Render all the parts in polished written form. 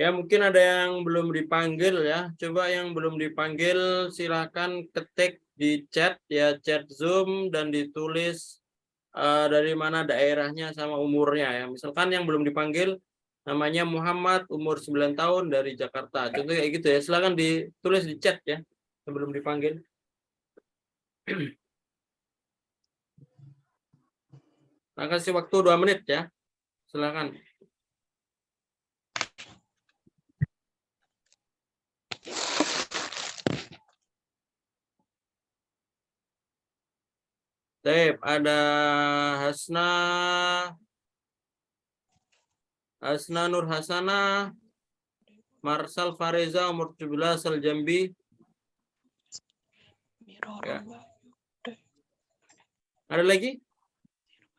Ya, mungkin ada yang belum dipanggil ya. Coba yang belum dipanggil silakan ketik di chat ya, chat Zoom dan ditulis dari mana daerahnya sama umurnya ya. Misalkan yang belum dipanggil namanya Muhammad, umur 9 tahun dari Jakarta. Contoh kayak gitu ya. Silakan ditulis di chat ya sebelum dipanggil. Nah, kasih waktu 2 menit ya. Silakan. Baik, ada Hasna Nur Hasanah, Marsal Fareza, umur 17, Al-Jambi. Ya. Ada lagi?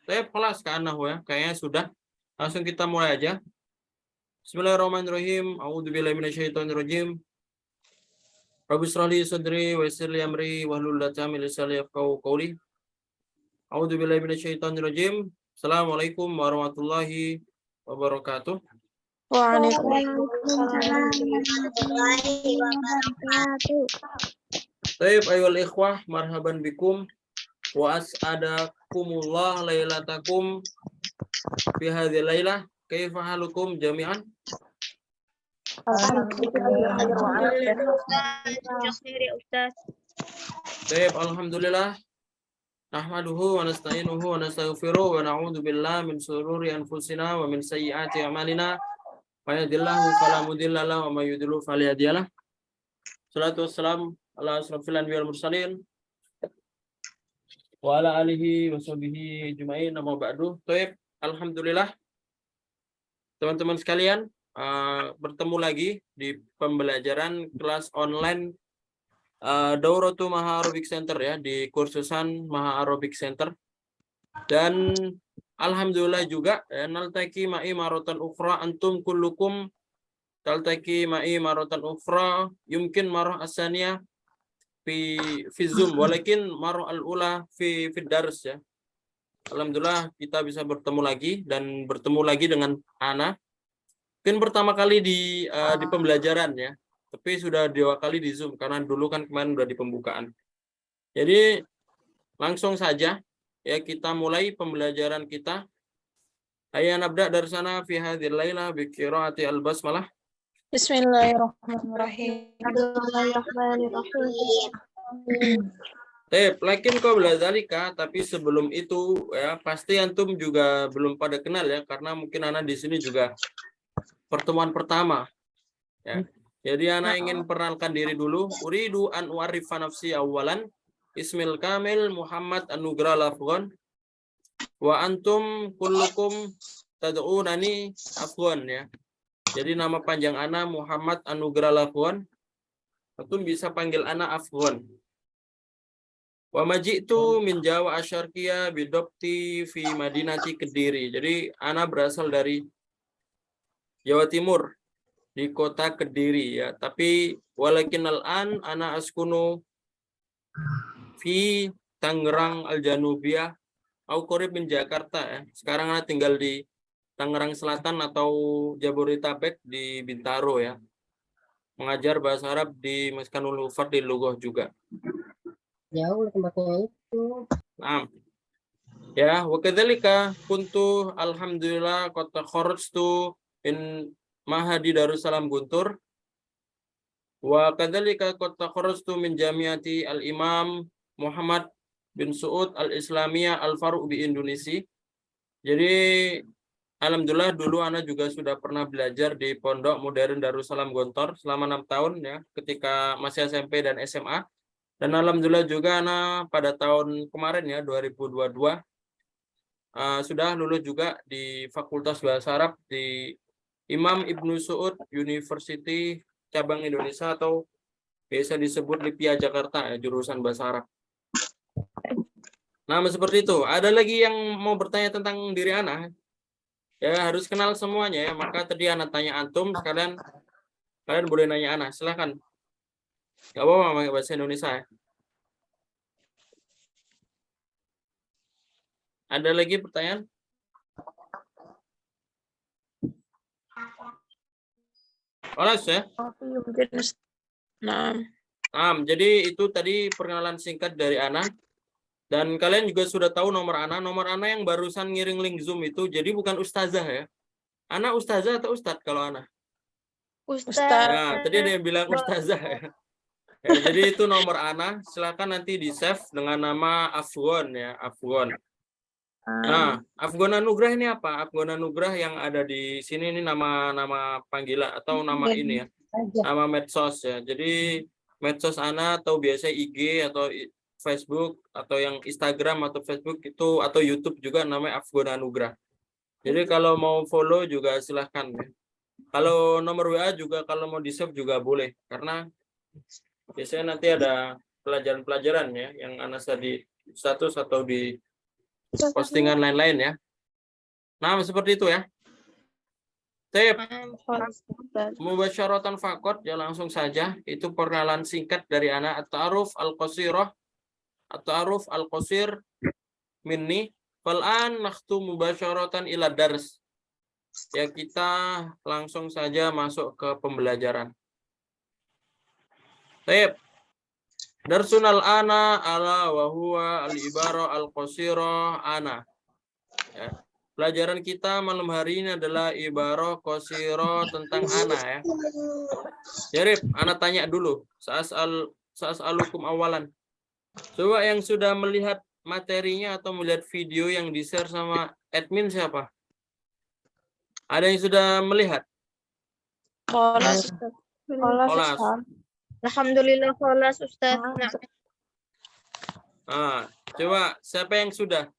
Saya kelas ke anak ya. Kayaknya sudah. Langsung kita mulai aja. Bismillahirrahmanirrahim. A'udzubillahi minasyaitonirrajim. Rabbi shrah li sadri wa yassir li amri wahlul 'uqdatam min lisani yafqahu qawli. A'udzubillahi minasyaitonirrajim. Assalamualaikum warahmatullahi wabarakatuh. Waalaikumsalam warahmatullahi wabarakatuh. Baik, ayyuhal ikhwah, marhaban bikum wa as'adakumullah lailatakum fi hadhihi lailah. Kaifa halukum jami'an? Baik, alhamdulillah. Nahmaduhu wa nasta'inuhu wa nastaghfiruh wa na'udzu billahi min shururi anfusina wa min sayyiati a'malina. May yahdihillahu fala mudilla lahu wa may yudlil fala hadiya lahu. Shalatu wassalamu ala asrofil anbiya'i wal mursalin wa ala alihi wa sahbihi ajma'in, amma ba'du. Baik, alhamdulillah. Teman-teman sekalian, bertemu lagi di pembelajaran kelas online Dauratu Maha Aerobic Center ya, di kursusan Maha Aerobic Center. Dan alhamdulillah juga ya, naltaki ma'i marotan ukhra antum kullukum taltaki ma'i marotan ukhra yumkin maroh asaniyah fi Zoom walakin maroh al-ula fi dars ya. Alhamdulillah kita bisa bertemu lagi dan bertemu lagi dengan Ana. Mungkin pertama kali di pembelajaran ya, tapi sudah 2 kali di Zoom karena dulu kan kemarin udah di pembukaan. Jadi langsung saja ya kita mulai pembelajaran kita. Ayo nabda dari sana fi hadhil lailah bi qiraati al-basmalah. Bismillahirrahmanirrahim. Lakin kau belazalika, tapi sebelum itu ya pasti antum juga belum pada kenal ya, karena mungkin anak di sini juga pertemuan pertama ya. Jadi anak ingin perkenalkan diri dulu. Uridu an u'arrifa nafsi awalan. Ismil kamil Muhammad Anugrah Lafwan. Wa antum kullukum tad'unani Afwan ya. Jadi nama panjang ana Muhammad Anugrah Lafwan. Antum bisa panggil ana Afwan. Wa maji'tu min Jawa Asyarqiyah bidopti fi Madinati Kediri. Jadi ana berasal dari Jawa Timur di kota Kediri ya. Tapi walakin al-an ana askunu fi Tangerang Al-Janubiyah au qorib min Jakarta ya. Sekarang ana tinggal di Tangerang Selatan atau Jabodetabek di Bintaro ya. Mengajar bahasa Arab di Maskanul Hufat di Lugoh juga. Jauh tempatnya itu. Nah, ya, wa kadzalika kuntu alhamdulillah qad takharrajtu in Mahadi Darussalam Guntur. Wa kadzalika qad takharrajtu min Jamiati Al-Imam Muhammad bin Suud Al-Islamiyah Al-Faruq di Indonesia. Jadi alhamdulillah dulu ana juga sudah pernah belajar di Pondok Modern Darussalam Gontor selama 6 tahun ya, ketika masih SMP dan SMA. Dan alhamdulillah juga ana pada tahun kemarin ya 2022 sudah lulus juga di Fakultas Bahasa Arab di Imam Ibnu Suud University Cabang Indonesia atau biasa disebut LIPIA Jakarta ya, jurusan Bahasa Arab. Nah, seperti itu. Ada lagi yang mau bertanya tentang diri ana? Ya, harus kenal semuanya ya. Maka tadi ana tanya antum, kalian boleh nanya ana. Silakan. Gak apa-apa pakai bahasa Indonesia ya. Ada lagi pertanyaan? Olas ya. Tapi mungkin nah. Jadi itu tadi perkenalan singkat dari Ana. Dan kalian juga sudah tahu nomor Ana. Nomor Ana yang barusan ngiring link Zoom itu, jadi bukan ustazah ya. Ana ustazah atau ustadz kalau Ana? Ustaz. Ya, tadi ada yang bilang ustazah ya. Ya, jadi itu nomor Ana. Silakan nanti di save dengan nama Afwan ya, Afwan. Nah, Afwan Anugrah ini apa? Afwan Anugrah yang ada di sini ini nama panggilan atau nama ini ya. Nama medsos ya. Jadi medsos Ana atau biasa IG atau Facebook atau yang Instagram atau Facebook itu atau YouTube juga namanya Afwan Anugrah. Jadi kalau mau follow juga silahkan ya. Kalau nomor WA juga kalau mau di-save juga boleh karena biasanya nanti ada pelajaran-pelajaran ya yang Ana tadi status atau di postingan lain-lain ya. Nah, seperti itu ya. Tip. Mubasyaratan faqat ya langsung saja itu perkenalan singkat dari Ana at-ta'aruf al-qasirah at-ta'aruf al-qasir minni fal'an nakhtu mubasyaratan ila dars. Ya kita langsung saja masuk ke pembelajaran. Tip. Darsunal ana ala wa huwa al-ibara al-qasirah ana. Ya. Pelajaran kita malam hari ini adalah ibarah qasirah tentang ana ya. Jarib, ana tanya dulu. Sa'as'alukum awalan. Coba yang sudah melihat materinya atau melihat video yang di-share sama admin siapa? Ada yang sudah melihat? Kholas. Kholas. Alhamdulillah kholas Ustaz. Coba siapa yang sudah?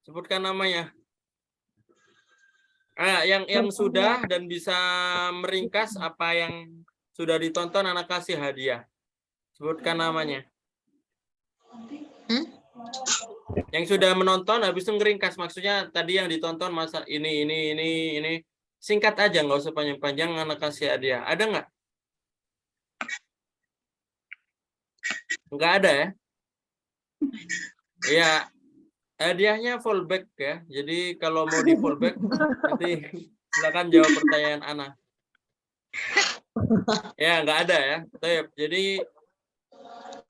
Sebutkan namanya. Yang sudah dan bisa meringkas apa yang sudah ditonton anak kasih hadiah. Sebutkan namanya. Yang sudah menonton habis itu ngeringkas, maksudnya tadi yang ditonton masa ini singkat aja, nggak usah panjang-panjang, anak kasih hadiah. Ada nggak? Nggak ada ya? Ya, hadiahnya fallback ya. Jadi kalau mau di fallback nanti silakan jawab pertanyaan Ana. Ya, nggak ada ya.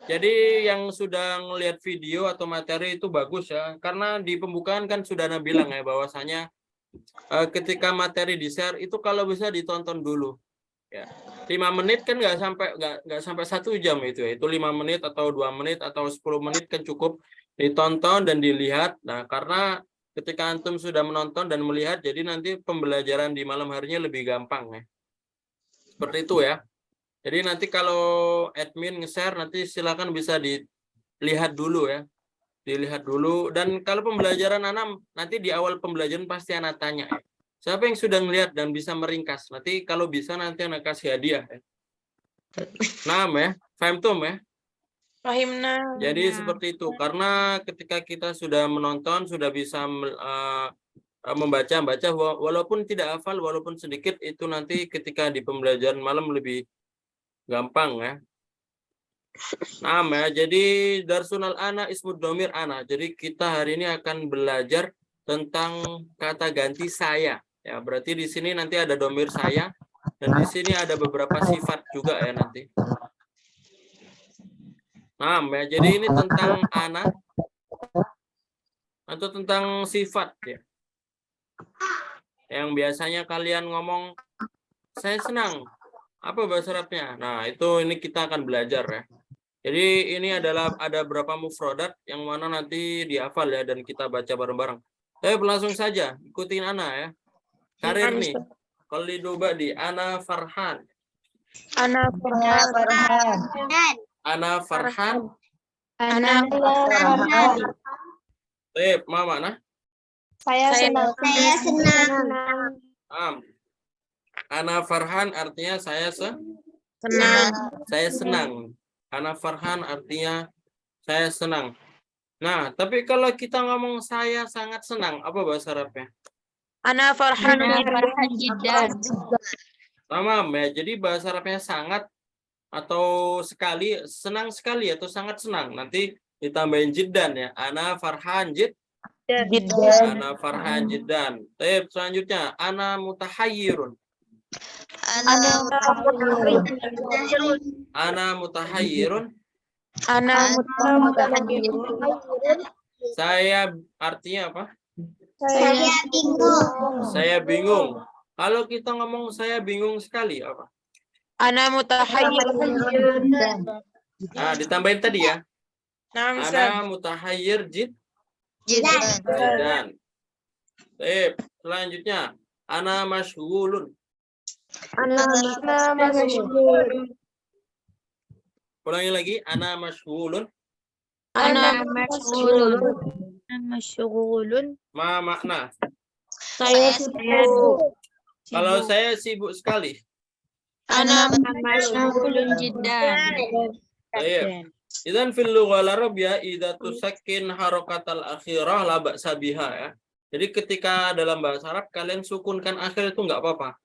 Jadi yang sudah ngelihat video atau materi itu bagus ya. Karena di pembukaan kan sudah Ana bilang ya bahwasanya ketika materi di-share itu kalau bisa ditonton dulu. Ya. 5 menit kan nggak sampai 1 jam itu ya. Itu 5 menit atau 2 menit atau 10 menit kan cukup ditonton dan dilihat. Nah, karena ketika antum sudah menonton dan melihat, jadi nanti pembelajaran di malam harinya lebih gampang ya. Seperti itu ya. Jadi nanti kalau admin nge-share nanti silakan bisa dilihat dulu ya. Dilihat dulu, dan kalau pembelajaran Ana nanti di awal pembelajaran pasti Ana tanya ya. Siapa yang sudah melihat dan bisa meringkas? Nanti kalau bisa nanti Ana kasih hadiah ya. Nah ya, faham tum ya? Fahimna. Jadi seperti itu, karena ketika kita sudah menonton, sudah bisa membaca walaupun tidak hafal, walaupun sedikit, itu nanti ketika di pembelajaran malam lebih gampang ya. Nah ya, jadi darsunal ana ismud domir ana. Jadi kita hari ini akan belajar tentang kata ganti saya. Ya, berarti di sini nanti ada domir saya dan di sini ada beberapa sifat juga ya nanti. Nah ya, jadi ini tentang ana atau tentang sifat ya. Yang biasanya kalian ngomong saya senang. Apa bahasa Arabnya? Nah, ini kita akan belajar ya. Jadi ini adalah ada berapa mufradat yang mana nanti dihafal ya dan kita baca bareng-bareng. Langsung saja ikutin Ana ya. Karir nih. Kalau di Ana Farhan. Ana Farhan. Ana Farhan. Ana Farhan. Mama nah. Saya senang. Ana Farhan artinya saya senang. Saya senang. Ana Farhan artinya saya senang. Nah, tapi kalau kita ngomong saya sangat senang, apa bahasa Arabnya? Ana Farhan jiddan. Tamam ya. Jadi bahasa Arabnya sangat atau sekali, senang sekali atau sangat senang. Nanti ditambahin jiddan ya. Ana Farhan Ana Farhan jiddan. Selanjutnya ana mutahayyirun. Ana mutahayyirun. Ana Saya artinya apa? Saya bingung. Saya bingung. Kalau kita ngomong saya bingung sekali apa? Ana mutahayyirun. Nah, ditambahin tadi ya. Naam, Ustaz. Ana mutahayyir Jidan. dan. Selanjutnya, ana masyghulun. Ana masyghul. Ulangi lagi, ana masyghulun. Ana masyghulun. Ma makna. Saya sibuk. Kalau saya sibuk sekali. Ana masyghulun jiddan. Baik. Idzan fil lughal arabiyyah idza tusakkin harakatal akhirah la ba'sa biha ya. Jadi ketika dalam bahasa Arab kalian sukunkan akhir itu enggak apa-apa.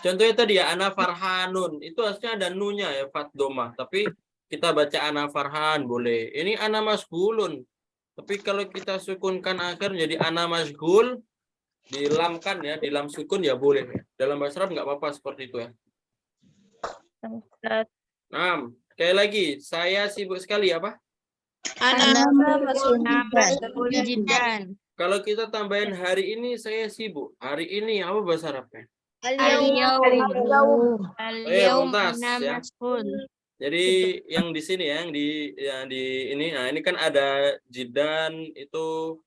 Contohnya tadi ya ana farhanun, itu aslinya ada nunya ya fat domah, tapi kita baca ana farhan boleh. Ini ana masghulun. Tapi kalau kita sukunkan akhir jadi ana masghul, dilamkan ya, dilam sukun ya boleh ya. Dalam bahasa Arab enggak apa-apa seperti itu ya. Nah, sekali lagi, saya sibuk sekali apa? Ana masyghul jiddan. Kalau kita tambahin hari ini saya sibuk. Hari ini apa bahasa Arabnya? Al-yawm Mumtaz, ana ya. masyghul. Jadi yang di sini ya, yang di ini, nah ini kan ada jidan itu,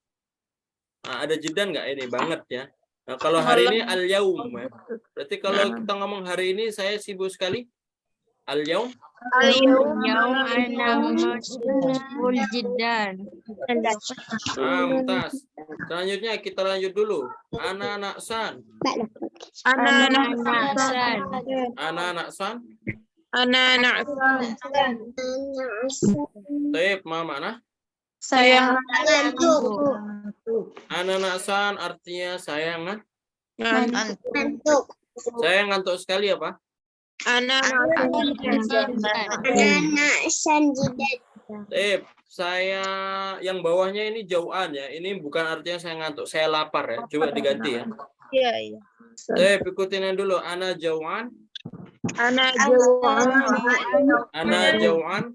nah, ada jidan nggak ini banget ya. Nah kalau hari ini al-yaum ya. Berarti kalau kita ngomong hari ini saya sibuk sekali. Al-yaum. Al-yawm ana masyghul jiddan. Nah, Mumtaz. Selanjutnya kita lanjut dulu. Anak-anak san. Ana na'san. Anak-anak san. Ana na'san. Taib, ma mana? Saya Anak-anak san artinya saya Ngantuk. Saya ngantuk sekali apa? Ana na'san jiddan. Anak sanjidan. Saya yang bawahnya ini jauhan ya. Ini bukan artinya saya ngantuk, saya lapar ya. Coba diganti ya. Iya. Ikutin yang dulu. Ana jauhan. Ana jawaan. Ana jauhan.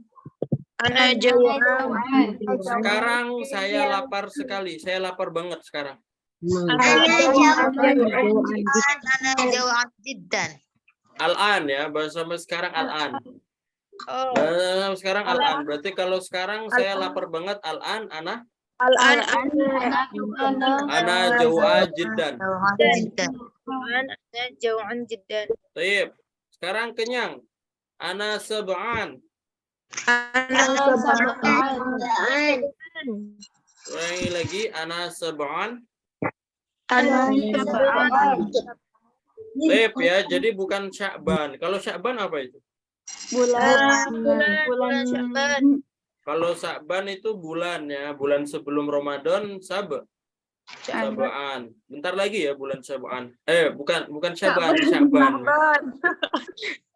Ana jawaan. Sekarang saya lapar sekali. Saya lapar banget sekarang. Jawaan jiddan. Al-an ya. Bahasa sekarang al-an. Bahasa sekarang al-an. Berarti kalau sekarang saya lapar banget al-an. Ana jauhan jiddan. Jauhan jiddan. Taib. Sekarang kenyang. Ana sab'an. Ulangi lagi. Ana sab'an. Taib ya. Jadi bukan Sya'ban. Kalau Sya'ban apa itu? Bulan Sya'ban. Kalau Sya'ban itu bulan ya. Bulan sebelum Ramadan Sya'ban. Bentar lagi ya bulan Sya'ban. Bukan Sya'ban, Sya'ban.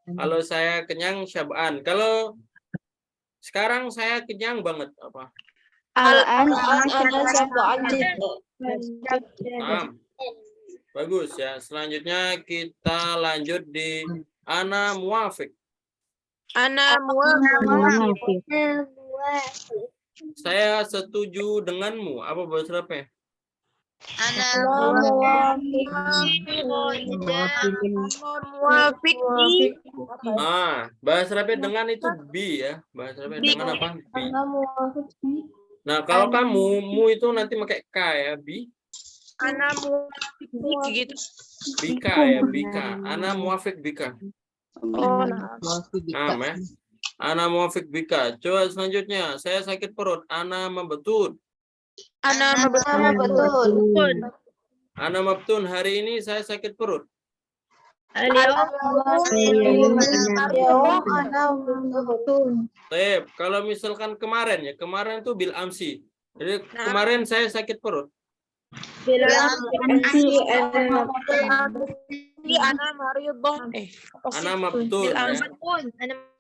Kalau saya kenyang Sya'ban. Kalau sekarang saya kenyang banget apa? Bagus ya. Selanjutnya kita lanjut di ana muwafiq. Ana muwafiq. Saya setuju denganmu. Apa bahasa Arabnya? Ana muwafiq. Bahasa Arabnya dengan itu bi ya. Bahasa Arabnya dengan apa? Bi. Nah, kalau kamu, mu itu nanti pakai k ya, bi. Ana muwafiq gitu. Bika ya, bika. Ana muwafiq bika. Ya. Ana muwafiq bika. Coba selanjutnya, saya sakit perut. Ana mabtun. Ana mabtun. Ana mabtun. Hari ini saya sakit perut. Kalau misalkan kemarin ya, kemarin tuh bil amsi. Jadi kemarin saya sakit perut. Ana mabtun. Ya.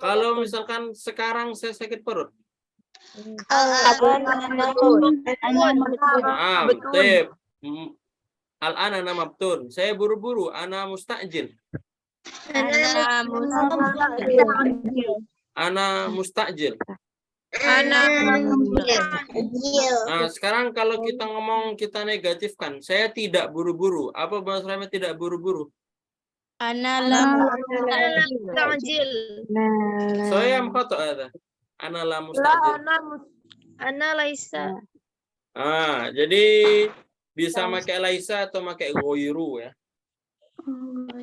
Kalau misalkan sekarang saya sakit perut. Al-an ana mabtun. Saya buru-buru. Ana mustajil. Ana Ana mustajil. Ana Nah, sekarang kalau kita ngomong, kita negatifkan, saya tidak buru-buru. Apa bahasa Arabnya tidak buru-buru? Ana lam mustajil. Saya khata ada. Ana la La mustajil. Ana laisa. Jadi bisa pakai laisa atau pakai goiru ya.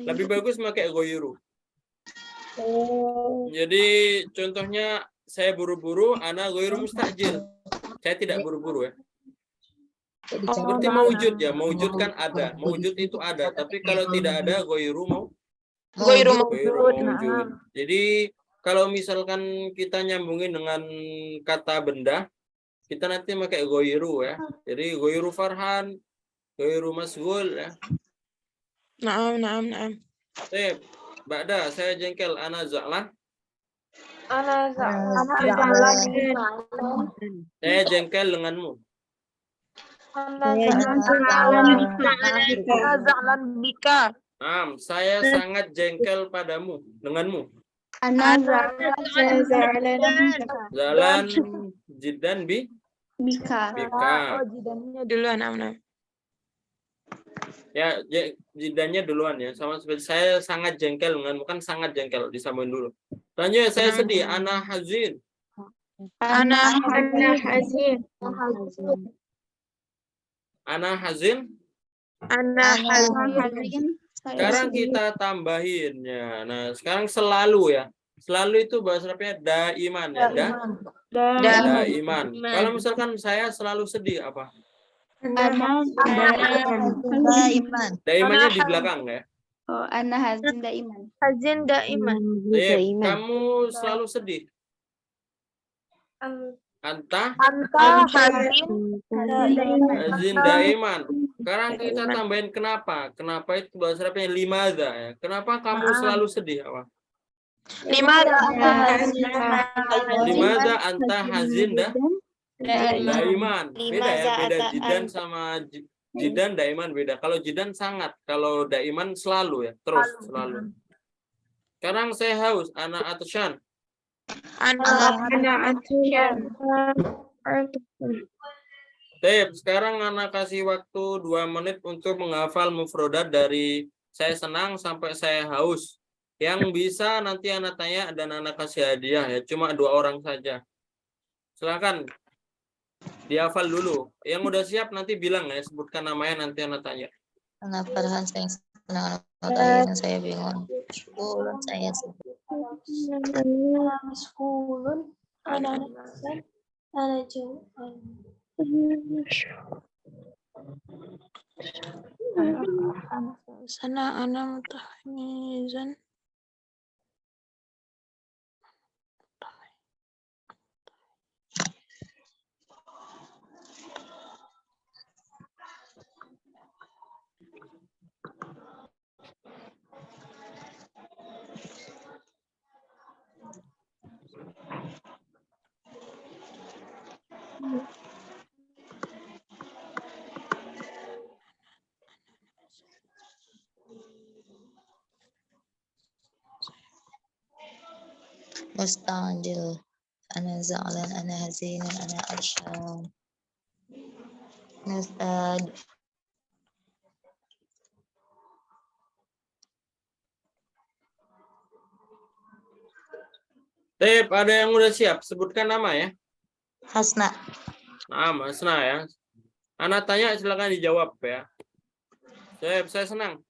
Lebih bagus pakai goiru. Jadi contohnya saya buru-buru, ana goiru mustajil. Saya tidak buru-buru ya. Seperti mewujud ya, mewujud kan ada. Mewujud itu ada, tapi kalau tidak ada goiru Goiru mewujud. Jadi kalau misalkan kita nyambungin dengan kata benda, kita nanti pakai goiru ya. Jadi goiru Farhan, goiru Masgul ya. Naam. Sip. Ba'da, saya jengkel, ana za'lan. Saya jengkel denganmu. Za'lan bika. Saya sangat jengkel padamu, denganmu. Zalan jiddan bika. Jidannya duluan, Amna. Ya, jidannya duluan ya. Sama seperti saya sangat jengkel denganmu, kan sangat jengkel, disambungin dulu. Selanjutnya saya sedih, ana hazin. Ana hazin. Ana hazin. Sekarang kita tambahin ya. Nah, sekarang selalu ya. Selalu itu bahasa Arabnya daiman ya. Daiman. Kalau misalkan saya selalu sedih apa? Daimannya di belakang ya. Ana hazin daiman. Kamu selalu sedih. Anta hazin daiman. Sekarang kita tambahin kenapa? Kenapa itu bahasa Arabnya limadha ya. Kenapa kamu selalu sedih apa? Limadha anta hazin daiman. Beda ya, beda jidan sama jidan daiman beda. Kalau jidan sangat, kalau daiman selalu ya, terus selalu. Sekarang saya haus, ana atsyan. Sekarang anak kasih waktu 2 menit untuk menghafal mufrodat dari saya senang sampai saya haus. Yang bisa nanti anak tanya dan anak kasih hadiah ya, cuma 2 orang saja. Silakan dihafal dulu. Yang udah siap nanti bilang ya, sebutkan namanya nanti anak tanya. Anak Farhan saya senang, anak kalian saya bingung. Sekolah saya sedih. Sana ana mutahmizan. Mustajil, ana za'lan, ana hazinan, ana arshan. Nastad. Ada yang udah siap, sebutkan nama ya. Hasna. Hasna ya. Anak tanya silakan dijawab ya. Saya senang.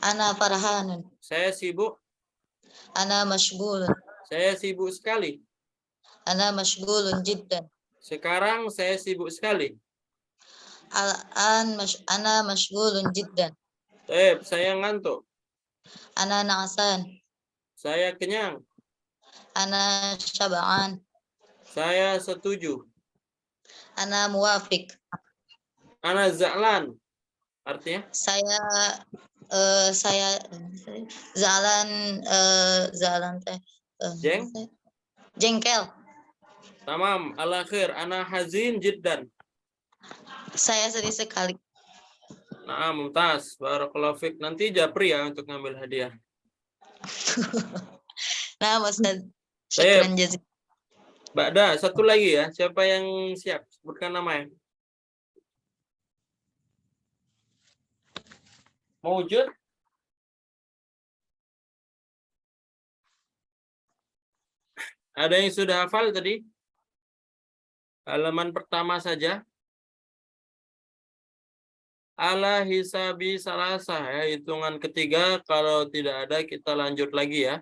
Ana Farhanun. Saya sibuk. Ana mashghulun. Saya sibuk sekali. Ana mashghulun jiddan. Sekarang saya sibuk sekali. Ana mashghulun jiddan. Saya ngantuk. Ana na'asan. Saya kenyang. Ana syab'an. Saya setuju. Ana muwafiq. Ana za'lan. Artinya? Saya zalan teh jengkel. Tamam, al-akhir ana hazin jiddan. Saya sedih sekali. Mumtaz. Barakallahu fiik. Nanti japri ya untuk ngambil hadiah. Nah, Ustaz. Saya Syukran jazakallah. Ba'da, satu lagi ya. Siapa yang siap? Sebutkan namanya. Mawujud? Ada yang sudah hafal tadi? Halaman pertama saja. Ala hisabi salasah ya, hitungan ketiga. Kalau tidak ada kita lanjut lagi ya.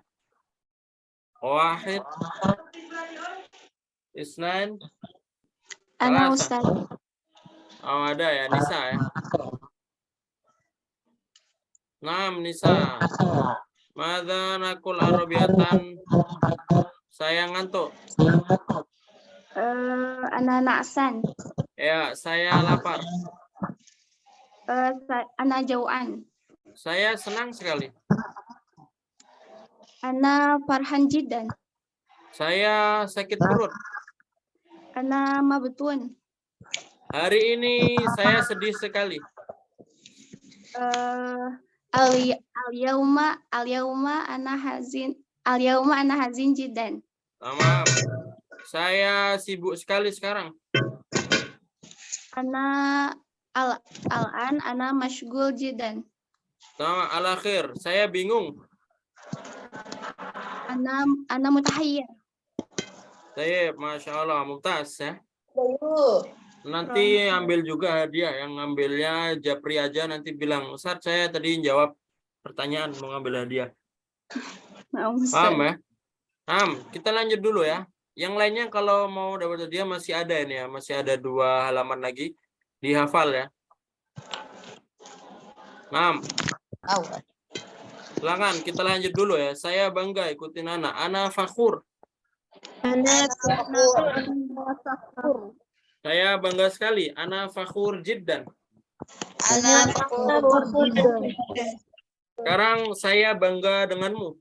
Wahid, isnan, Ana salasa. Ustaz. Oh ada ya, Nisa ya. Naam Nisa. Mada nakul arabiatan. Saya ngantuk. Ana na'san. Ya, saya lapar. Ana jau'an. Saya senang sekali. Ana farhan jiddan. Saya sakit perut. Ana mabtun. Hari ini saya sedih sekali. Al-yauma ana hazin jiddan. Maaf. Saya sibuk sekali sekarang. Al-an ana mashgul jiddan. Sama al-akhir. Saya bingung. Ana mutahayyir. Saya, Masya Allah, mumtaz ya. Nanti ambil juga hadiah. Yang ngambilnya Japri aja nanti bilang, Ustaz saya tadi jawab pertanyaan mau ngambil hadiah. Paham ya? Paham. Kita lanjut dulu ya. Yang lainnya kalau mau dapat hadiah masih ada ini ya. Masih ada 2 halaman lagi. Dihafal ya. Paham. Silakan kita lanjut dulu ya. Saya bangga ikutin anak. Ana fakhur. Saya bangga sekali. Ana fakhur jiddan. Sekarang saya bangga denganmu.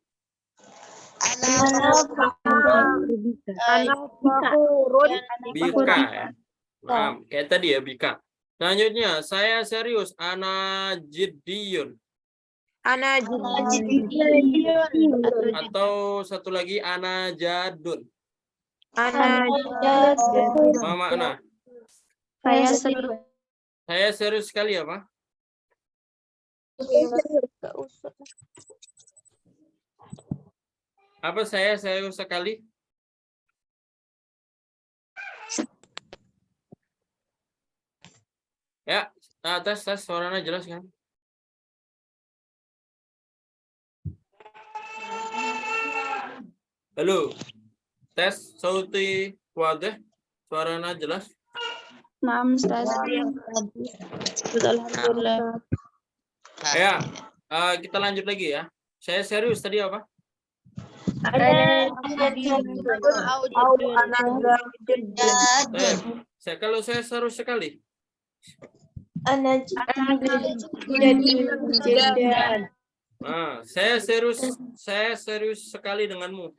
Bika ya. Nah, kayak tadi ya Bika. Selanjutnya saya serius. Ana jiddiyun. Ana jiddiyun. Atau satu lagi ana jadun. Ana Apa makna? Saya serius. Saya serius sekali ya, Pak. Apa saya serius sekali? Ya, tes suaranya jelas kan? Halo. Tes sauti wadih. Suaranya jelas? Naam Ustaz. Alhamdulillah. Ya, kita lanjut lagi ya. Saya serius tadi apa? Kalau saya serius sekali. Saya serius sekali denganmu.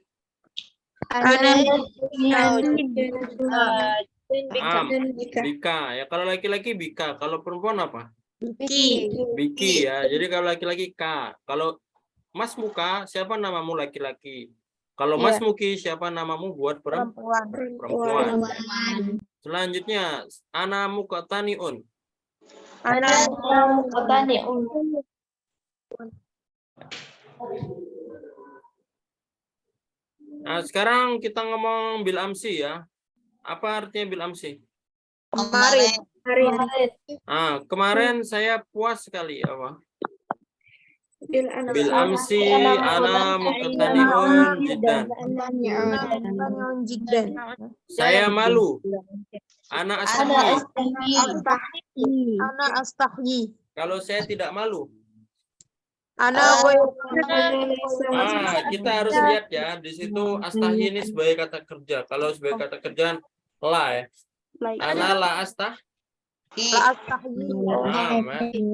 Bika ya, kalau laki-laki Bika, kalau perempuan apa? Biki ya. Jadi kalau laki-laki K. Kalau Mas Muka, siapa namamu laki-laki? Kalau Mas Muki, siapa namamu buat perempuan? Selanjutnya, ana muqtaniun. Nah, sekarang kita ngomong bil amsi ya. Apa artinya bil amsi? Kemarin. Kemarin saya puas sekali apa? Bil amsi ana muqtaniun jiddan. Saya malu. Ana astahyi. Kalau saya tidak malu. Kita harus lihat ya, di situ astahyi ini sebagai kata kerja. Kalau sebagai kata kerjaan la ya. Ana la astahyi.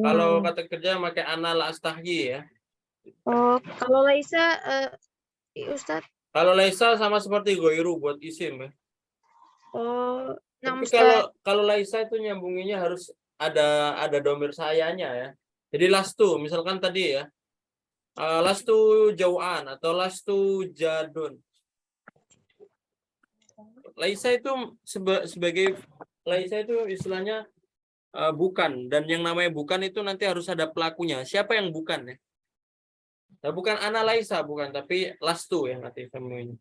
Kalau kata kerja pakai ana la astahyi ya. Oh, kalau Laisa Ustaz. Kalau Laisa sama seperti goiru buat isim ya. Oh, tapi kalau Laisa itu nyambunginnya harus ada domir sayanya ya. Jadi lastu, misalkan tadi ya. Lastu jau'an atau lastu jadun. Laisa itu sebagai laisa itu istilahnya bukan, dan yang namanya bukan itu nanti harus ada pelakunya. Siapa yang bukan ya? Nah, bukan ana laisa, bukan, tapi lastu yang nanti femunya.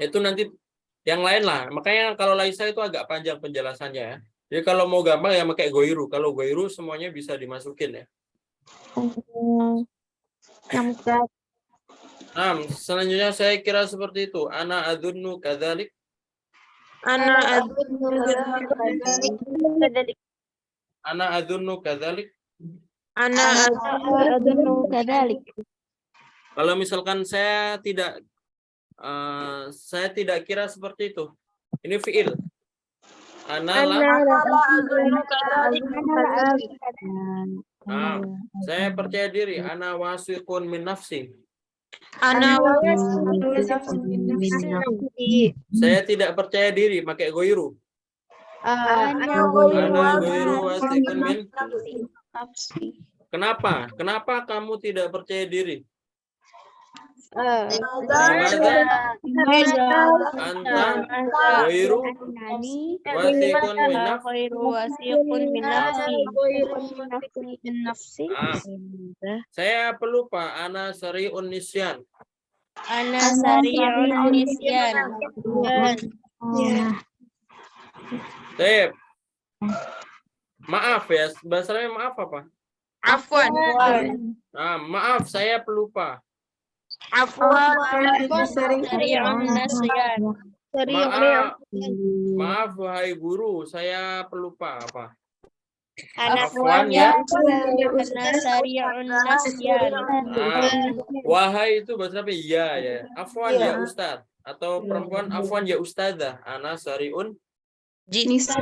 Itu nanti yang lain lah. Makanya kalau laisa itu agak panjang penjelasannya ya. Jadi kalau mau gampang ya pakai goiru. Kalau goiru semuanya bisa dimasukin ya. Nah, selanjutnya saya kira seperti itu. Ana adzunnu kadzalik. Ana adzunnu Ana adzunnu kadzalik. Ana Adunu kadalik. Kalau misalkan saya tidak kira seperti itu. Ini fiil. Ana la. Nah, saya percaya diri. Ana wasiqun min nafsi. Ana Saya tidak percaya diri pakai goiru. Ana goiru wasiqun min. Kenapa? Kenapa kamu tidak percaya diri? Anta goiru wasiqun min nafsi. Saya pelupa. Ana sari'un nisyan. Tep. Maaf ya, bahasanya maaf apa? Afwan. Nah, maaf saya pelupa. Maaf wahai guru, saya pelupa apa? Afwan ya. Wahai itu bahasa apa? Ya ya. Afwan ya Ustaz, atau perempuan afwan ya Ustazah. Ana sariun nisyan.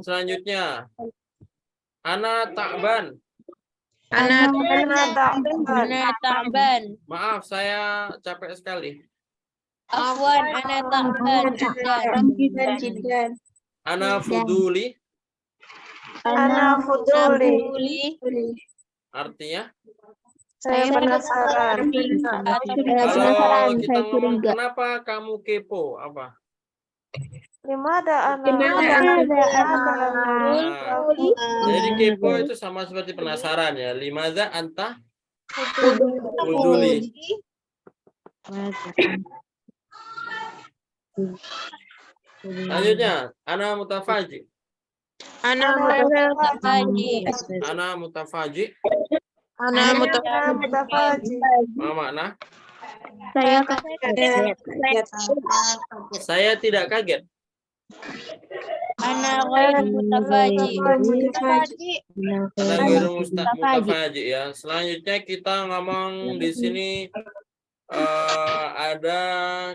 Selanjutnya. Ana ta'ban. Maaf, saya capek sekali. Ana fuduli. Artinya? Saya penasaran. Kalau kita ngomong kenapa kamu kepo, apa? Jadi kepo itu sama seperti penasaran ya. Limadza anta fuduli. Lanjutnya, ana mutafaji. Ana mutafaji. Apa makna? Saya tidak kaget. Ana ghairu mutafaji. Ana ghairu mutafaji ya. Selanjutnya kita ngomong di sini ada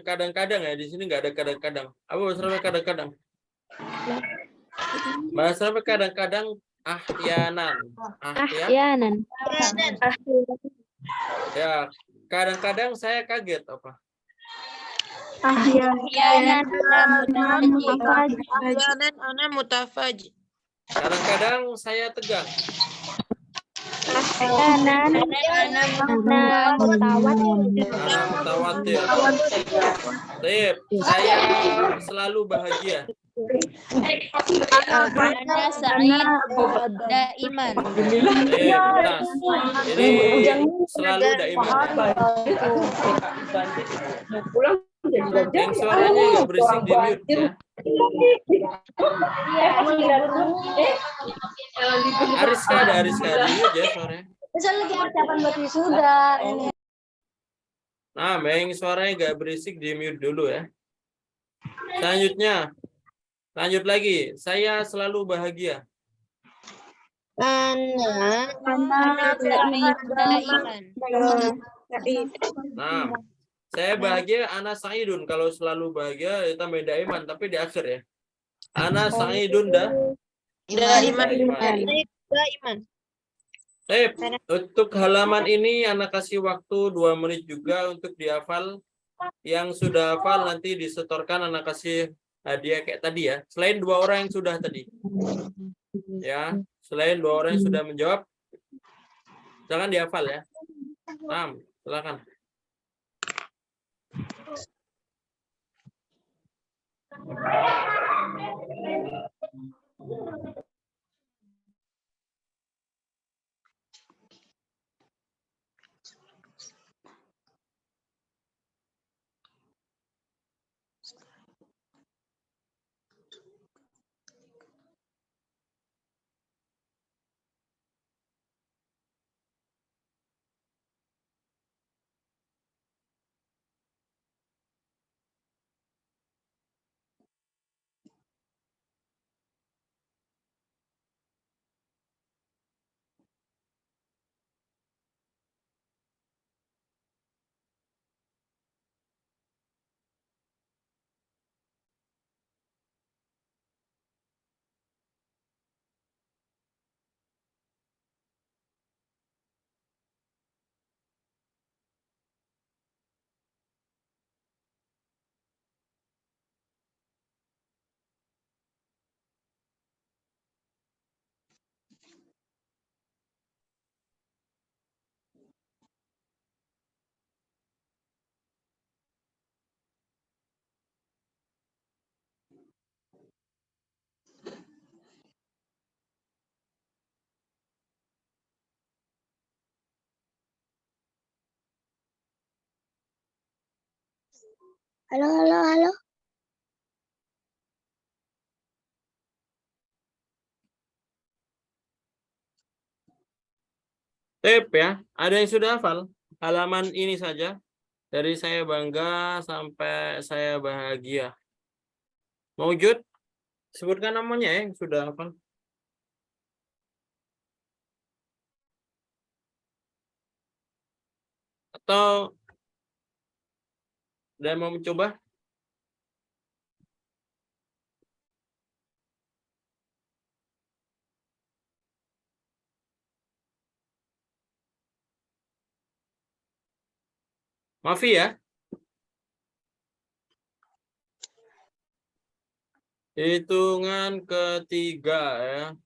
kadang-kadang ya. Di sini nggak ada kadang-kadang. Apa bahasa kadang-kadang? Bahasa kadang-kadang ahyanan. Ya, kadang-kadang saya kaget apa? Ahyanan ana mutafaji. Kadang-kadang saya tegang. Ana mutawatir. Saya selalu bahagia. Ana sa'id daiman. Ini selalu daiman. Yang suaranya nggak berisik di mute ya. Ariska di mute ya suaranya. Lagi persiapan buat wisuda ini. Nah, yang suaranya nggak berisik di mute dulu ya. Selanjutnya, lanjut lagi. Saya selalu bahagia. Ana Nah, saya bahagia, ana sa'idun. Kalau selalu bahagia, itu tambah daiman, tapi di akhir ya. Ana sa'idun Daiman. Untuk halaman ini, anak kasih waktu 2 menit juga untuk dihafal. Yang sudah hafal nanti disetorkan, anak kasih hadiah kayak tadi ya. Selain 2 orang yang sudah tadi. Ya, Selain 2 orang yang sudah menjawab, jangan dihafal ya. Silakan. Halo. Tip ya. Ada yang sudah hafal? Halaman ini saja. Dari saya bangga sampai saya bahagia. Maujud? Sebutkan namanya ya yang sudah hafal. Atau ada yang mau mencoba? Mafi ya. Hitungan ketiga ya.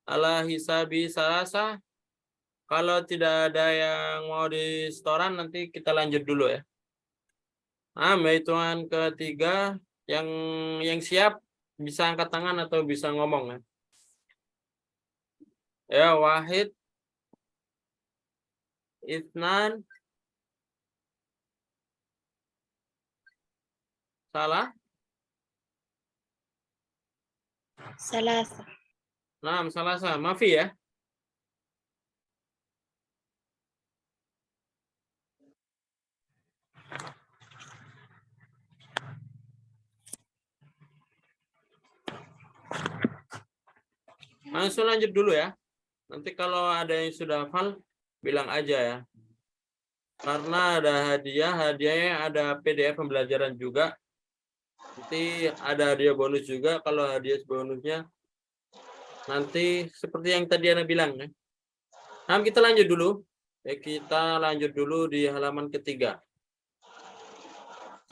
Ala hisabi salasa. Kalau tidak ada yang mau di setoran nanti kita lanjut dulu ya. Hitungan ketiga yang siap bisa angkat tangan atau bisa ngomong ya. Ya, wahid, itsnan, salah. Salasa. Salasa. Mafi ya. Langsung lanjut dulu ya. Nanti kalau ada yang sudah hafal, bilang aja ya. Karena ada hadiahnya ada PDF pembelajaran juga. Nanti ada hadiah bonus juga. Kalau hadiah bonusnya nanti seperti yang tadi Ana bilang ya. Kita lanjut dulu. Kita lanjut dulu di halaman ketiga.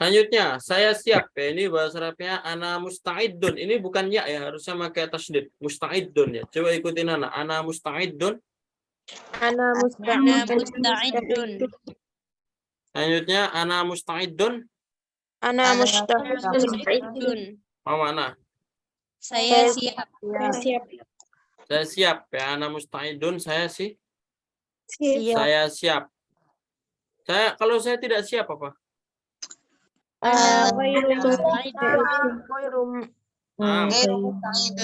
Selanjutnya, saya siap. Ini bahasa Arabnya ana musta'idun. Ini bukan ya, harusnya pakai tasydid. Musta'idun ya. Coba ikutin Ana. Ana musta'idun. Ana Musta'idun. Selanjutnya, ana musta'idun. Ana musta'idun. Mau mana? Saya siap. Siap. Saya siap ya. Ana musta'idun. Saya siap. Kalau saya tidak siap apa?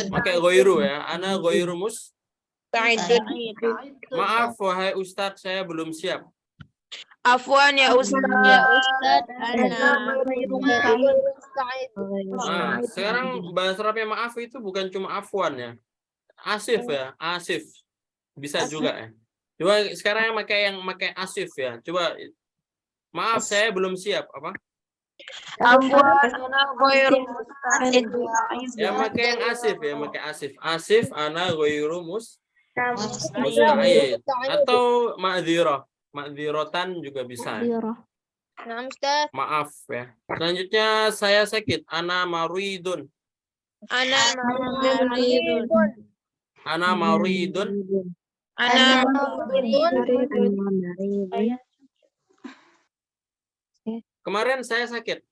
Pakai goiru ya. Ana goiru Maaf wahai Ustadz, saya belum siap. Afwan ya Ustaz. Sekarang bahasa Arabnya maaf itu bukan cuma afwan ya. Asif ya, asif. Bisa juga ya. Coba sekarang yang pakai asif ya. Coba maaf saya belum siap apa? Afwan ana ghairu musta'id. Ya pakai yang asif ya, pakai asif. Asif ana ghairu musta'id atau ma'dzirah. Ma'dzirotan juga bisa. Nah, Ustaz. Maaf ya. Selanjutnya saya sakit. Ana maridun. Ana maridun. Ana mauridun. Ana Kemarin saya sakit.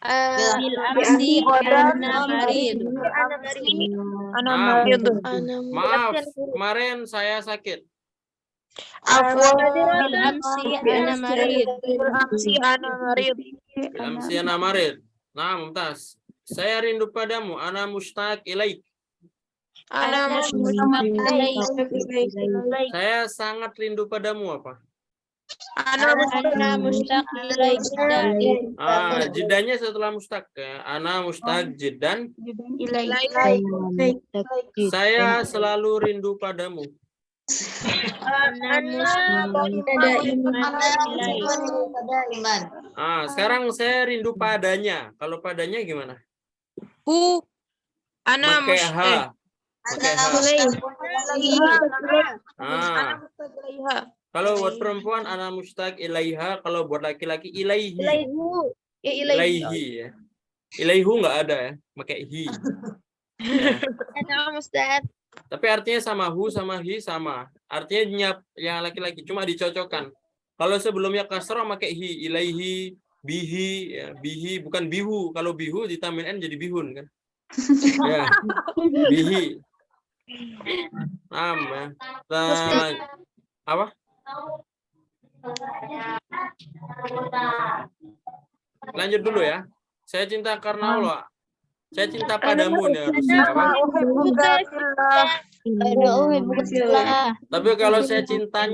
Bil amsi ana marid. Ana Nah, maridun. maaf, kemarin saya sakit. Afwan. Bil amsi ana marid. Amsi ana marid. Bilam siana marid. Nah, Mumtaz. Saya rindu padamu. Ana mustaq ilaik. Ana mushtaq ilaik. Saya sangat rindu padamu apa? Ana mushtaq ilaik jiddan. Jiddanya setelah mustaq ya. Ana mustaq jiddan. Saya selalu rindu padamu. Iman. Sekarang saya rindu padanya. Kalau padanya gimana? hu. Ana Pakai H. Pakai H. Kalau buat perempuan ana mustaq ilaiha, kalau buat laki-laki ilaihi. Ilaihi ya. Ilaihu nggak ada ya, pakai hi. Ya. Tapi artinya sama hu sama hi sama. Artinya nyap yang laki-laki cuma dicocokkan. Kalau sebelumnya kasrah pakai hi, ilaihi, bihi, ya, bihi bukan bihu. Kalau bihu ditambahin n jadi bihun kan. Ya. Bihi. Ya. Apa? Lanjut dulu ya. Saya cinta karena Allah. Saya cinta padamu nih harusnya apa? Tapi kalau saya cinta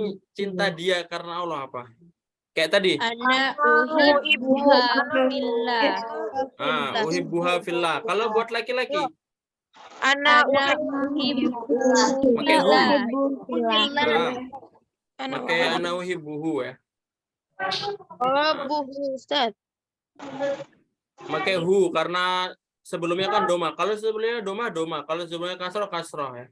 dia karena Allah apa? Kayak tadi. Ana uhibbuha fillah. Uhibbuha fillah. Kalau buat laki-laki. Ana uhibbuhu Pakai hu. fillah. Pakai ana uhibbuhu ya. Ustaz. Pakai hu karena sebelumnya kan doma. Kalau sebelumnya doma. Kalau sebelumnya kasroh ya.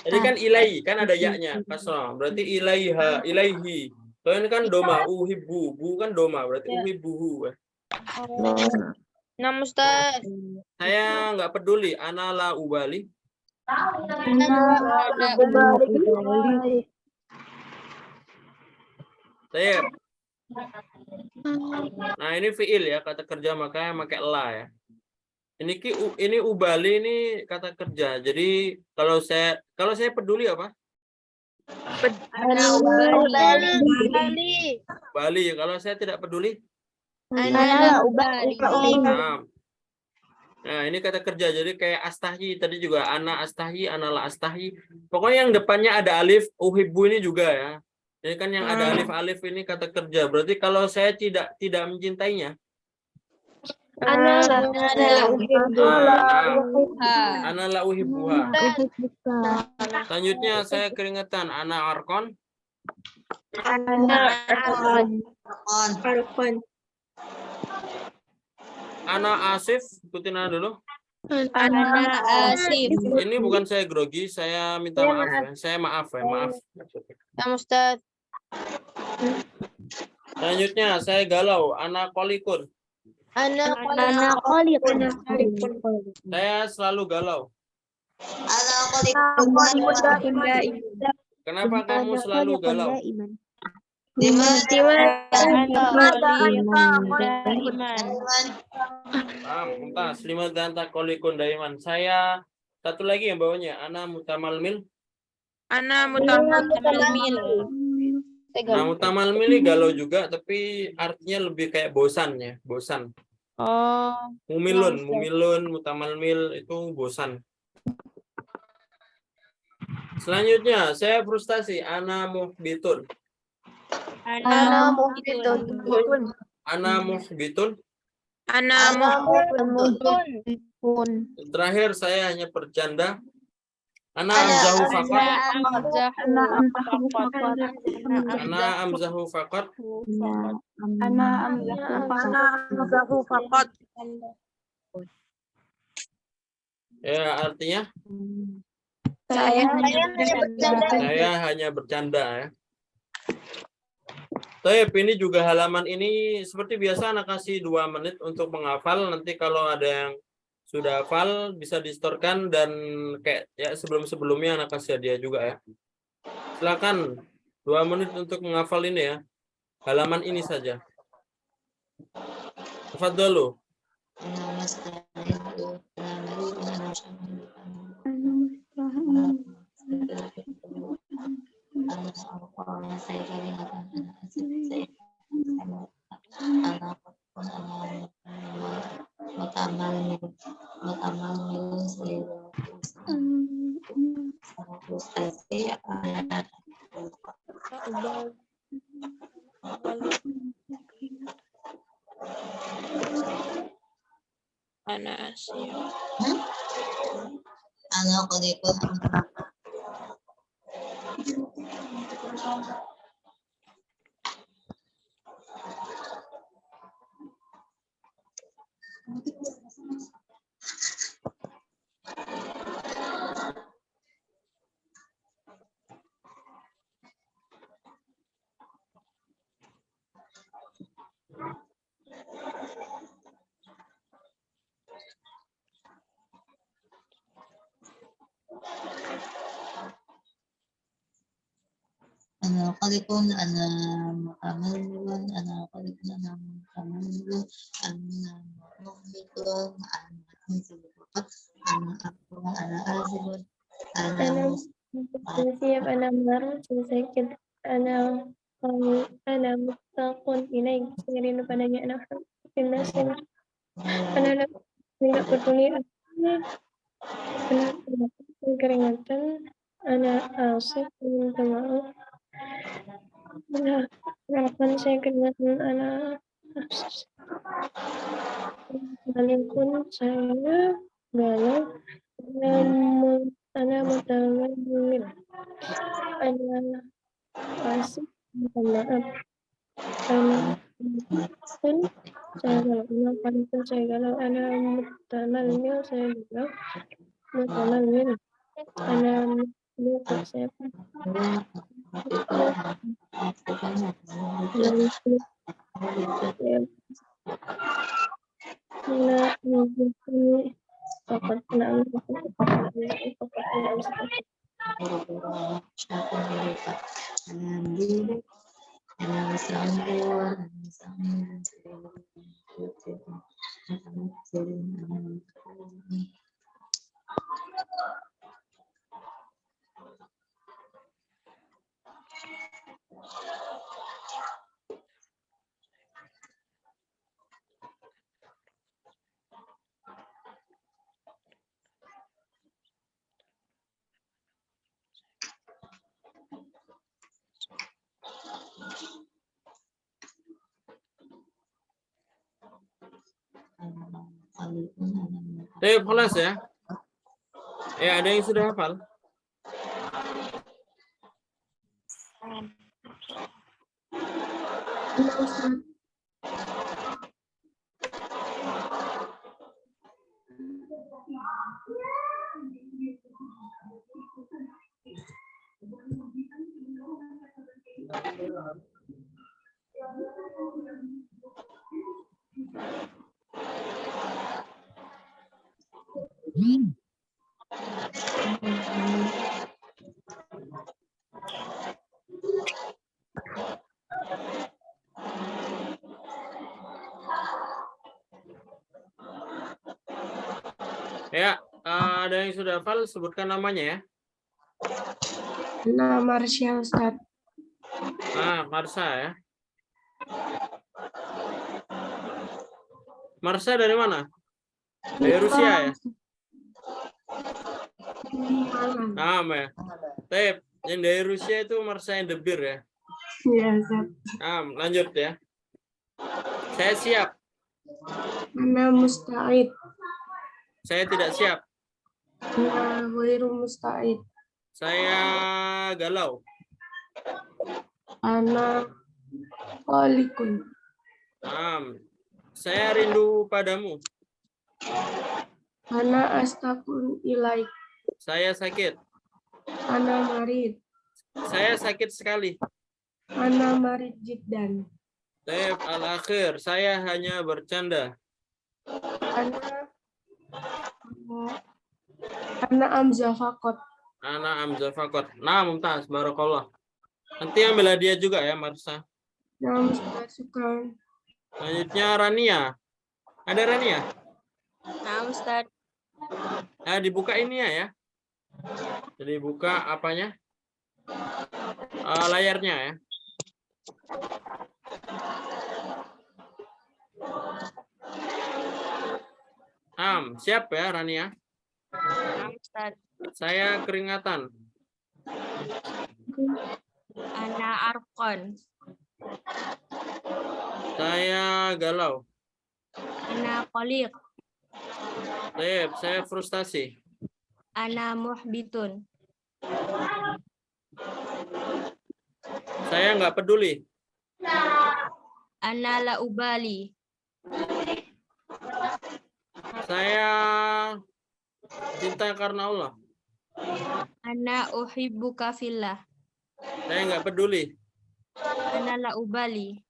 Jadi kan ilai, kan ada ya-nya, kasroh. Berarti ilaiha, ilaihi. Kalau ini kan doma, uhibbu. Bu kan doma, berarti uhibbuhu ya. Nah, Ustaz. Saya nggak peduli, ana la ubali. Saya. Nah, ini fiil ya, kata kerja makanya pakai la ya. Ini ubali ini kata kerja. Jadi kalau saya peduli apa? Ubali. Kalau saya tidak peduli? Nah, ini kata kerja. Jadi kayak astahyi tadi juga ana astahyi, ana la astahyi. Pokoknya yang depannya ada alif, uhibbu ini juga ya. Jadi kan yang ada alif ini kata kerja. Berarti kalau saya tidak mencintainya. Ana la uhibbuha. Selanjutnya saya keringetan. Ana arkon. Ana asif. Ikutin ana dulu. Ana asif. Ini bukan saya grogi, saya minta maaf ya. Saya maaf ya, maaf. Nah, Ustaz. Selanjutnya saya galau. Ana kolikun. Ana Saya selalu galau. Kenapa kamu selalu galau? Mumtaz, lima ganta kolikun daiman. Saya satu lagi yang bawahnya. Ana mutamalmil. Ana mutamalmil. Nah, mutamalmil ini galau juga, tapi artinya lebih kayak bosan ya, bosan. Mumilun, mutamalmil itu bosan. Selanjutnya, saya frustasi. Ana muhbitun. Ana muhbitun. Terakhir saya hanya bercanda. Ana amzahu faqat. Ya, artinya saya hanya bercanda ya. Tapi ini juga halaman ini seperti biasa anak kasih 2 menit untuk menghafal. Nanti kalau ada yang Sudah hafal, bisa distorkan dan kayak ya sebelum-sebelumnya anak kasih hadiah juga ya. Silakan 2 menit untuk menghafal ini ya. Halaman ini saja. Tafadhalu. Ana Asif. Ana qalikun ana qalikun ana mutamallimun ana qalikun ana mutamallimun ana muhlikun ana faqat ana aqul ana azibun ana siap, ana marah, saya sakit, ana muttaqun ilaik, saya rindu padanya, ana nasir, ana tidak peduli, ana keringatan, ana asif, minta maaf, harapan saya keringatan, ana sekalipun saya galau, ana mutawammil, ana asif, minta maaf, ana pun saya galau, ana pun saya galau, ana mutawammil, saya galau, mutawammil, ana mutawammil, saya pun Kelas ya. Ya, ada yang sudah hafal? Ya, ada yang sudah hafal, sebutkan namanya ya. Ana Marsha, Ustaz. Marsha ya. Marsha dari mana? Dari Rusia ya? Ya. Tep, yang dari Rusia itu Marsha yang debir ya? Iya, Ustaz. Lanjut ya. Saya siap. Ana musta'id. Saya tidak siap. Ana ghairu musta'id. Saya galau. Ana qalikun. Saya rindu padamu. Ana astaqun ilaik. Saya sakit. Ana marid. Saya sakit sekali. Ana marid jiddan. Al-akhir, saya hanya bercanda. Ana Ana Amzah Fakot. Ana Amzah Fakot. Nah, mumtaz, barakallah. Nanti ambil hadiah juga ya, Marsa. Naam Ustaz, syukran. Selanjutnya Rania. Ada Rania? Nah, Ustaz. Nah, dibuka ini ya. Jadi buka apanya? Layarnya ya. Siap ya Rania? Nah, Ustaz. Saya keringatan. Ana Arqon. Saya galau. Ana Qaliq. Saya frustasi. Ana Muhbitun. Saya nggak peduli. Ana La Ubali. Saya cinta karena Allah. Ana uhibbuka fillah. Saya nggak peduli. Ana La Ubali.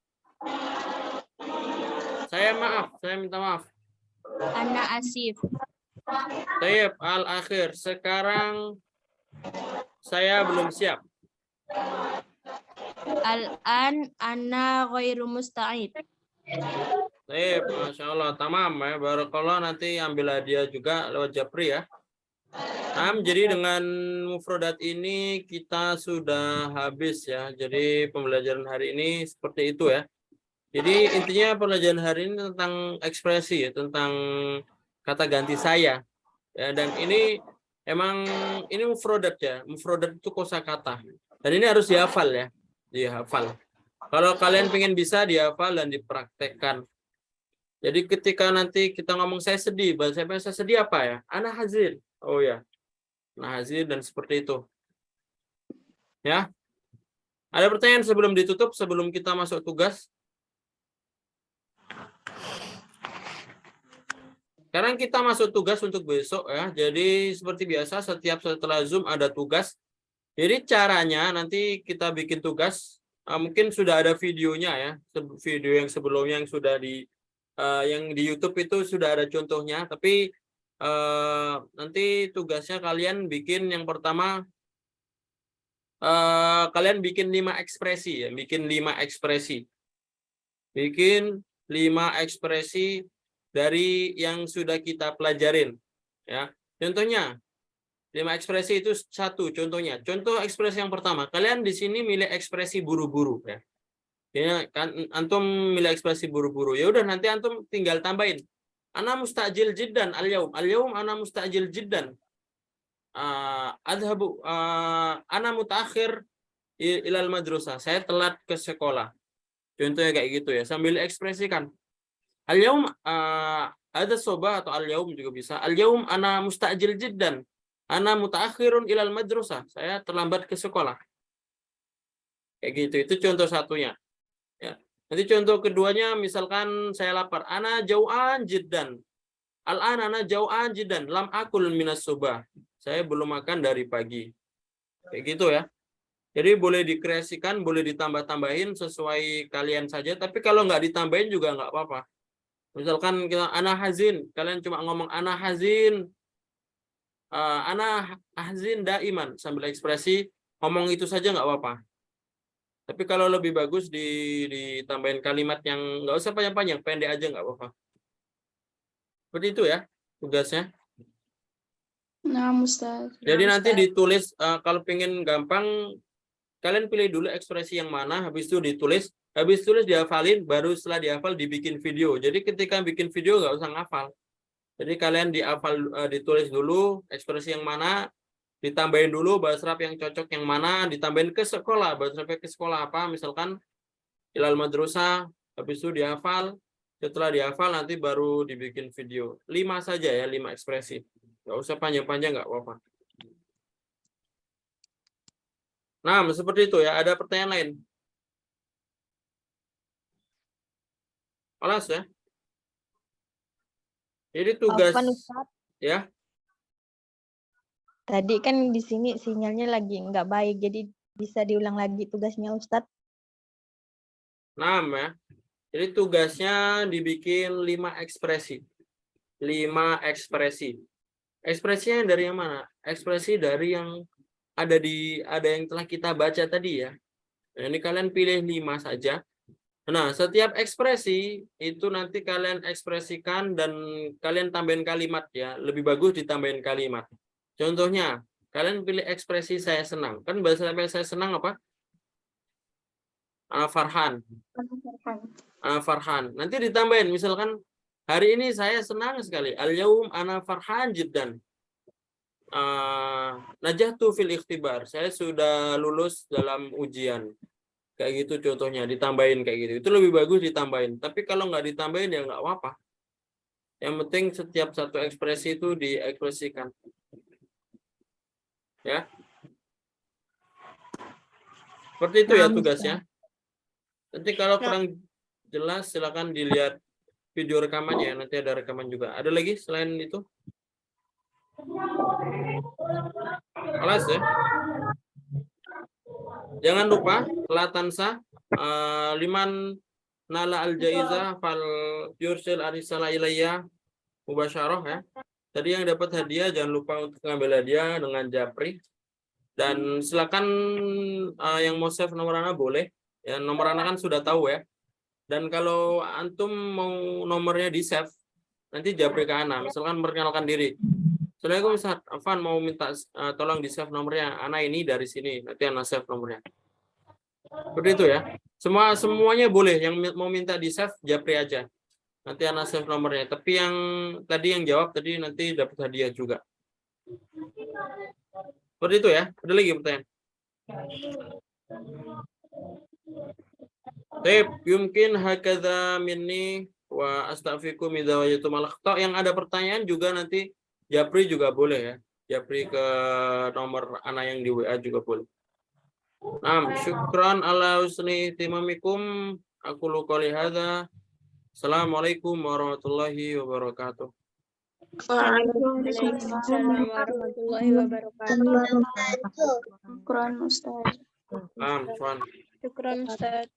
Saya maaf. Saya minta maaf. Ana Asif. Tayyib, al-akhir. Sekarang saya belum siap. Al-an ana ghairu musta'id. Tayyib, Masya Allah. Tamam ya. Barakallah, nanti ambil hadiah juga lewat Japri ya. Jadi dengan mufradat ini kita sudah habis ya. Jadi pembelajaran hari ini seperti itu ya. Jadi intinya pembelajaran hari ini tentang ekspresi ya, tentang kata ganti saya. Ya, dan ini emang ini mufradat ya. Mufradat itu kosakata. Dan ini harus dihafal ya. Dihafal. Kalau kalian pengen bisa dihafal dan dipraktekkan. Jadi ketika nanti kita ngomong saya sedih, bahasa saya sedih apa ya? Ana hazin. Oh ya. Nah, hazin dan seperti itu. Ya. Ada pertanyaan sebelum ditutup, sebelum kita masuk tugas? Sekarang kita masuk tugas untuk besok ya. Jadi seperti biasa setiap setelah Zoom ada tugas. Jadi caranya nanti kita bikin tugas. Mungkin sudah ada videonya ya. Video yang sebelumnya yang sudah yang di YouTube itu sudah ada contohnya. Tapi nanti tugasnya kalian bikin yang pertama kalian bikin 5 ekspresi ya. Bikin 5 ekspresi. Bikin 5 ekspresi dari yang sudah kita pelajarin ya. Contohnya 5 ekspresi itu satu contohnya. Contoh ekspresi yang pertama, kalian di sini milih ekspresi buru-buru ya. Ya kan antum milih ekspresi buru-buru. Ya udah nanti antum tinggal tambahin. Ana mustajil jiddan al-yaum. Al-yaum ana mustajil jiddan. Adhabu ana mutaakhir ilal madrasah. Saya telat ke sekolah. Contohnya kayak gitu ya. Sambil ekspresikan. Al-yaum ada soba atau al-yaum juga bisa. Al-yaum ana mustajil jiddan. Ana mutaakhirun ilal madrasah. Saya terlambat ke sekolah. Kayak gitu. Itu contoh satunya. Ya. Nanti contoh keduanya misalkan saya lapar. Ana jau'an jiddan. Al-an ana jau'an jiddan. Lam akul minas soba. Saya belum makan dari pagi. Kayak gitu ya. Jadi boleh dikreasikan, boleh ditambah-tambahin sesuai kalian saja. Tapi kalau nggak ditambahin juga nggak apa-apa. Misalkan kita ana hazin, kalian cuma ngomong ana hazin, ana hazin daiman sambil ekspresi ngomong itu saja nggak apa-apa. Tapi kalau lebih bagus ditambahin kalimat yang nggak usah panjang-panjang, pendek aja nggak apa-apa. Seperti itu ya tugasnya. Nah, Ustaz. Jadi nanti ditulis kalau pengen gampang, kalian pilih dulu ekspresi yang mana, habis itu ditulis. Habis tulis dihafalin, baru setelah dihafal dibikin video. Jadi ketika bikin video nggak usah ngafal. Jadi kalian ditulis dulu ekspresi yang mana, ditambahin dulu bahasa Arab yang cocok yang mana, ditambahin ke sekolah. Bahasa Arab ke sekolah apa? Misalkan ilal madrasah, habis itu dihafal. Setelah dihafal nanti baru dibikin video. 5 saja ya, 5 ekspresi. Nggak usah panjang-panjang, nggak apa-apa. Nah, seperti itu ya. Ada pertanyaan lain? Alas ya. Jadi tugas Afwan, Ustaz. ya. Tadi kan di sini sinyalnya lagi nggak baik, jadi bisa diulang lagi tugasnya Ustaz. Nah, ya. Jadi tugasnya dibikin 5 ekspresi. 5 ekspresi. Ekspresinya dari yang mana? Ekspresi dari yang ada yang telah kita baca tadi ya. Nah, ini kalian pilih 5 saja. Nah, setiap ekspresi itu nanti kalian ekspresikan dan kalian tambahin kalimat ya. Lebih bagus ditambahin kalimat. Contohnya, kalian pilih ekspresi saya senang. Kan bahasa saya senang apa? Ana Farhan. Ana Farhan. Nanti ditambahin misalkan hari ini saya senang sekali. Al-yaum ana farhan jiddan. Najahtu fil ikhtibar. Saya sudah lulus dalam ujian. Kayak gitu contohnya, ditambahin kayak gitu. Itu lebih bagus ditambahin. Tapi kalau nggak ditambahin ya nggak apa-apa. Yang penting setiap satu ekspresi itu diekspresikan. Ya. Seperti itu ya tugasnya. Nanti kalau kurang jelas silakan dilihat video rekamannya. Nanti ada rekaman juga. Ada lagi selain itu? Alas ya. Jangan lupa latansa liman nala al jaizah fal yursil arisala ilayya mubasyarah ya. Tadi yang dapat hadiah jangan lupa untuk ngambil hadiah dengan Japri. Dan silakan yang mau save nomor Ana boleh. Ya, nomor Ana kan sudah tahu ya. Dan kalau antum mau nomornya di save, nanti Japri ke Ana. Misalkan perkenalkan diri. Assalamualaikum Ustaz, Afan mau minta tolong di save nomornya. Ana ini dari sini. Nanti Ana save nomornya. Seperti itu ya. Semuanya boleh. Yang mau minta di save Japri aja. Nanti Ana save nomornya. Tapi yang tadi yang jawab tadi nanti dapat hadiah juga. Seperti itu ya. Ada lagi pertanyaan? Baik, mungkin hakadha minni wa astaghfirukum idza wajadtum al-akhta. Yang ada pertanyaan juga nanti Japri juga boleh ya. Japri ke nomor Ana yang di WA juga boleh. Syukran ala husni ihtimamikum. Aku qouli hadza. Assalamualaikum warahmatullahi wabarakatuh. Waalaikumsalam warahmatullahi wabarakatuh. Syukran Ustaz. Syukran. Syukran Ustaz.